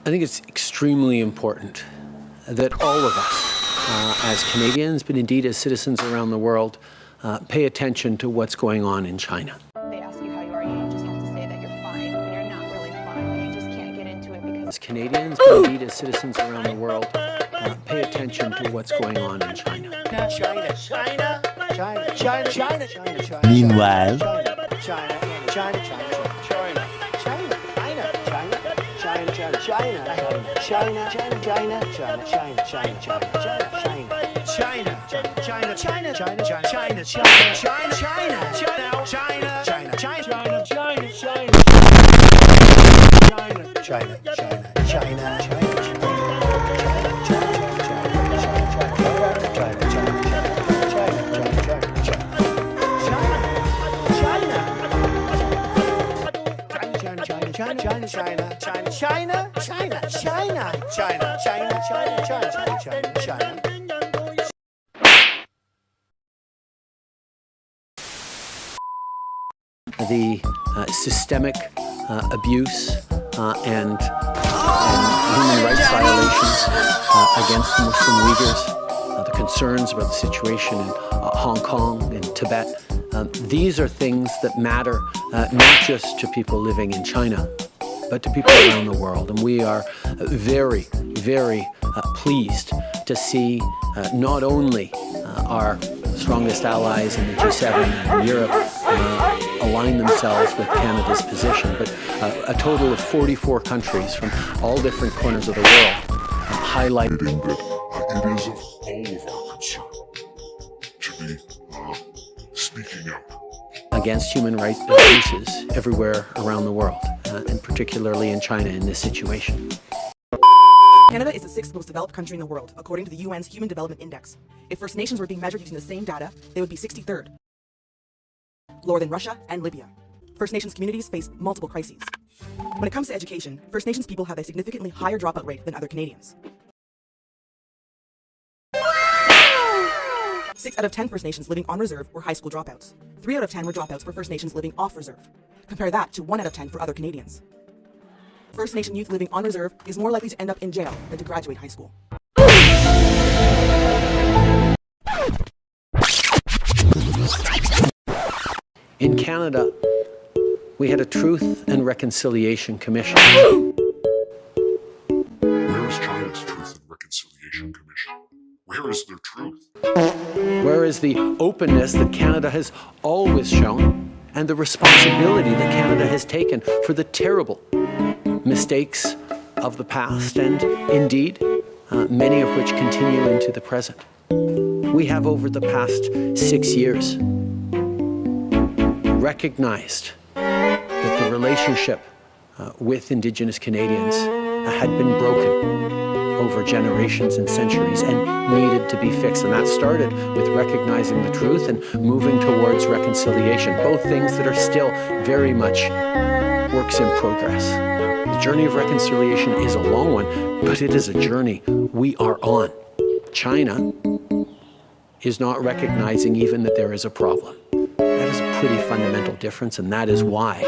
I think it's extremely important that all of us, as Canadians, but indeed as citizens around the world, pay attention to what's going on in China. They ask you how you are, you just have to say that you're fine when you're not really fine, and you just can't get into it because... As Canadians, but indeed as citizens around the world, pay attention to what's going on in China. Meanwhile, The systemic abuse and human rights violations against Muslim Uyghurs, the concerns about the situation in Hong Kong and Tibet. These are things that matter not just to people living in China, but to people around the world. And we are very, very pleased to see not only our strongest allies in the G7 and Europe align themselves with Canada's position, but a total of 44 countries from all different corners of the world highlighting that it is of all of our concern to be speaking out against human rights abuses everywhere around the world, and particularly in China in this situation. Canada is the 6th most developed country in the world, according to the UN's Human Development Index. If First Nations were being measured using the same data, they would be 63rd, lower than Russia and Libya. First Nations communities face multiple crises. When it comes to education, First Nations people have a significantly higher dropout rate than other Canadians. 6 out of 10 First Nations living on reserve were high school dropouts. 3 out of 10 were dropouts for First Nations living off reserve. Compare that to 1 out of 10 for other Canadians. First Nation youth living on reserve is more likely to end up in jail than to graduate high school. In Canada, we had a Truth and Reconciliation Commission. Where is China's Truth and Reconciliation Commission? Where is their truth? Where is the openness that Canada has always shown and the responsibility that Canada has taken for the terrible mistakes of the past and indeed many of which continue into the present? We have over the past 6 years recognized that the relationship with Indigenous Canadians had been broken over generations and centuries and needed to be fixed. And that started with recognizing the truth and moving towards reconciliation, both things that are still very much works in progress. The journey of reconciliation is a long one, but it is a journey we are on. China is not recognizing even that there is a problem. That is a pretty fundamental difference, and that is why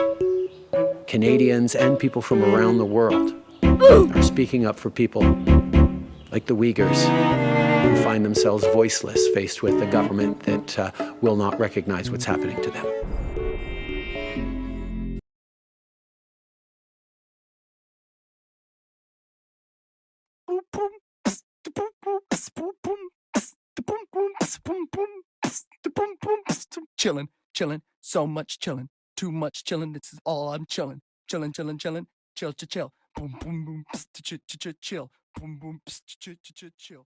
Canadians and people from around the world are speaking up for people like the Uyghurs who find themselves voiceless faced with a government that will not recognize what's happening to them. chillin', so much chillin', too much chillin', this is all I'm chillin', chillin', chill, chill, boom, boom, boom, chill, boom, boom, chill.